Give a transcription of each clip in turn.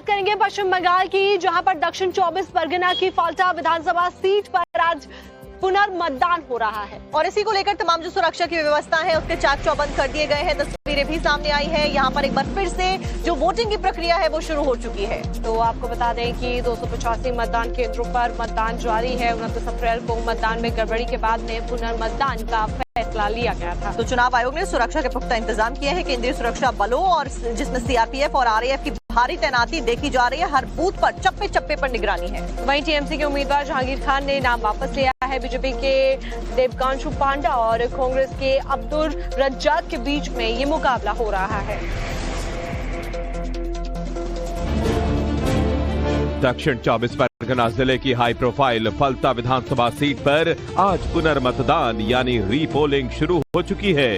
करेंगे पश्चिम बंगाल की, जहां पर दक्षिण 24 परगना की फाल्टा विधानसभा सीट पर आज पुनर्मतदान हो रहा है और इसी को लेकर तमाम जो सुरक्षा की व्यवस्था है उसके चाक चौबंद कर दिए गए हैं। तस्वीरें भी सामने आई है। यहाँ पर एक बार फिर से जो वोटिंग की प्रक्रिया है वो शुरू हो चुकी है। तो आपको बता दें कि 285 मतदान केंद्रों पर मतदान जारी है। 29 अप्रैल को मतदान में गड़बड़ी के बाद में पुनर्मतदान का फैसला लिया गया था। तो चुनाव आयोग ने सुरक्षा के पुख्ता इंतजाम किए हैं। केंद्रीय सुरक्षा बलों और जिसमें सीआरपीएफ और आरएएफ की भारी तैनाती देखी जा रही है। हर बूथ पर चप्पे चप्पे पर निगरानी है। वहीं टीएमसी के उम्मीदवार जहांगीर खान ने नाम वापस लिया है। बीजेपी के देवकांशु पांडा और कांग्रेस के अब्दुल रज्जाक के बीच में ये मुकाबला हो रहा है। दक्षिण 24 परगना जिले की हाई प्रोफाइल फलता विधानसभा सीट पर आज पुनर्मतदान यानी रीपोलिंग शुरू हो चुकी है।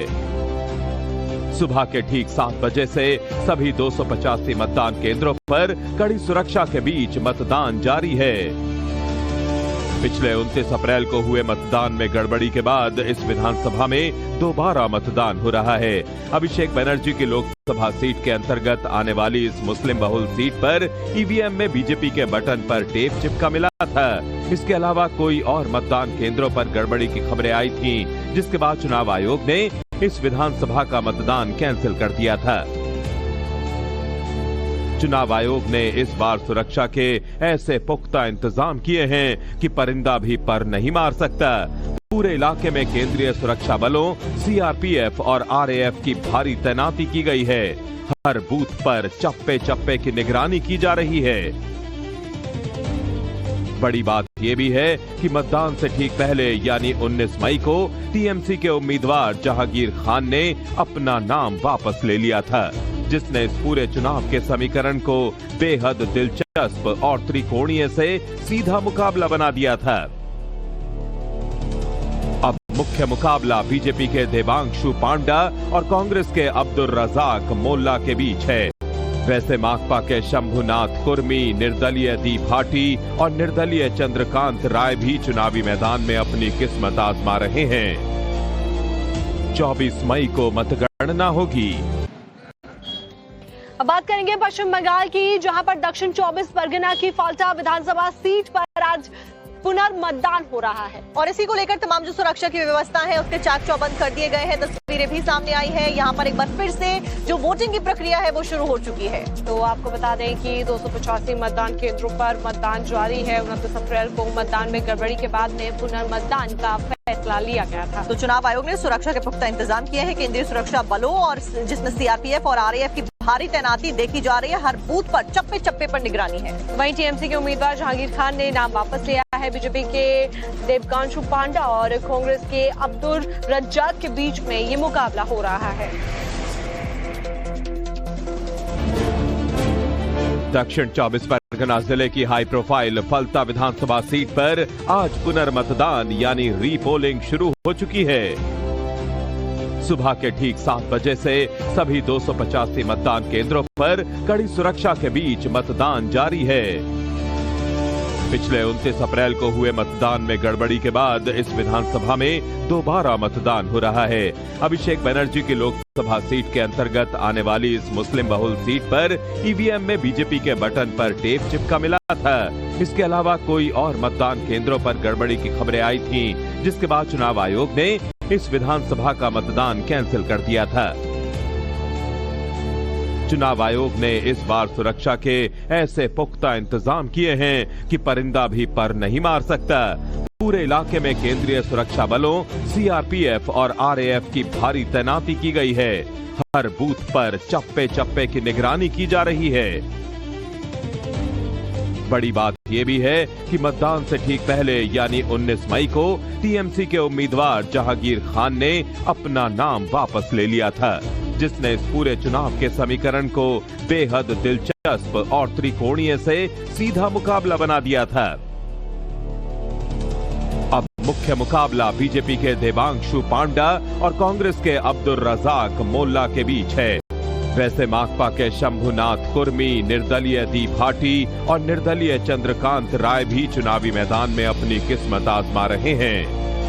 सुबह के ठीक 7 बजे से सभी 285 मतदान केंद्रों पर कड़ी सुरक्षा के बीच मतदान जारी है। पिछले 29 अप्रैल को हुए मतदान में गड़बड़ी के बाद इस विधानसभा में दोबारा मतदान हो रहा है। अभिषेक बनर्जी की लोकसभा सीट के अंतर्गत आने वाली इस मुस्लिम बहुल सीट पर ईवीएम में बीजेपी के बटन पर टेप चिपका मिला था। इसके अलावा कोई और मतदान केंद्रों पर गड़बड़ी की खबरें आई थीं, जिसके बाद चुनाव आयोग ने इस विधानसभा का मतदान कैंसिल कर दिया था। चुनाव आयोग ने इस बार सुरक्षा के ऐसे पुख्ता इंतजाम किए हैं कि परिंदा भी पर नहीं मार सकता। पूरे इलाके में केंद्रीय सुरक्षा बलों, सीआरपीएफ और आरएएफ की भारी तैनाती की गई है। हर बूथ पर चप्पे चप्पे की निगरानी की जा रही है। बड़ी बात यह भी है कि मतदान से ठीक पहले यानी 19 मई को टीएमसी के उम्मीदवार जहांगीर खान ने अपना नाम वापस ले लिया था, जिसने इस पूरे चुनाव के समीकरण को बेहद दिलचस्प और त्रिकोणीय से सीधा मुकाबला बना दिया था। अब मुख्य मुकाबला बीजेपी के देवांशु पांडा और कांग्रेस के अब्दुल रजाक मोल्ला के बीच है। वैसे माकपा के शंभुनाथ कुर्मी, निर्दलीय दी भाटी और निर्दलीय चंद्रकांत राय भी चुनावी मैदान में अपनी किस्मत आजमा रहे हैं। 24 मई को मतगणना होगी। अब बात करेंगे पश्चिम बंगाल की, जहां पर दक्षिण 24 परगना की फाल्टा विधानसभा सीट पर आज पुनर्मतदान हो रहा है और इसी को लेकर तमाम जो सुरक्षा की व्यवस्था है उसके चाक चौबंद कर दिए गए हैं। तस्वीरें भी सामने आई है। यहाँ पर एक बार फिर से जो वोटिंग की प्रक्रिया है वो शुरू हो चुकी है। तो आपको बता दें कि 285 मतदान केंद्रों पर मतदान जारी है। 29 अप्रैल को मतदान में गड़बड़ी के बाद में पुनर्मतदान का फैसला लिया गया था। तो चुनाव आयोग ने सुरक्षा के पुख्ता इंतजाम किए हैं। केंद्रीय सुरक्षा बलों और जिसमें सीआरपीएफ और आरएएफ की भारी तैनाती देखी जा रही है। हर बूथ पर चप्पे चप्पे पर निगरानी है। वहीं टीएमसी के उम्मीदवार जहांगीर खान ने नाम वापस लिया है। बीजेपी के देवकांशु पांडा और कांग्रेस के अब्दुल रज्जाक के बीच में ये मुकाबला हो रहा है। दक्षिण 24 परगना जिले की हाई प्रोफाइल फलता विधानसभा सीट पर आज पुनर्मतदान यानी रीपोलिंग शुरू हो चुकी है। सुबह के ठीक 7 बजे से सभी 285 मतदान केंद्रों पर कड़ी सुरक्षा के बीच मतदान जारी है। पिछले 29 अप्रैल को हुए मतदान में गड़बड़ी के बाद इस विधानसभा में दोबारा मतदान हो रहा है। अभिषेक बनर्जी की लोकसभा सीट के अंतर्गत आने वाली इस मुस्लिम बहुल सीट पर ईवीएम में बीजेपी के बटन पर टेप चिपका मिला था। इसके अलावा कोई और मतदान केंद्रों पर गड़बड़ी की खबरें आई थीं, जिसके बाद चुनाव आयोग ने इस विधानसभा का मतदान कैंसिल कर दिया था। चुनाव आयोग ने इस बार सुरक्षा के ऐसे पुख्ता इंतजाम किए हैं कि परिंदा भी पर नहीं मार सकता। पूरे इलाके में केंद्रीय सुरक्षा बलों, सीआरपीएफ और आरएएफ की भारी तैनाती की गई है। हर बूथ पर चप्पे चप्पे की निगरानी की जा रही है। बड़ी बात यह भी है कि मतदान से ठीक पहले यानी 19 मई को टीएमसी के उम्मीदवार जहांगीर खान ने अपना नाम वापस ले लिया था, जिसने इस पूरे चुनाव के समीकरण को बेहद दिलचस्प और त्रिकोणीय से सीधा मुकाबला बना दिया था। अब मुख्य मुकाबला बीजेपी के देवांशु पांडा और कांग्रेस के अब्दुल रजाक मोल्ला के बीच है। वैसे माकपा के शंभुनाथ कुर्मी, निर्दलीय दी भाटी और निर्दलीय चंद्रकांत राय भी चुनावी मैदान में अपनी किस्मत आजमा रहे हैं।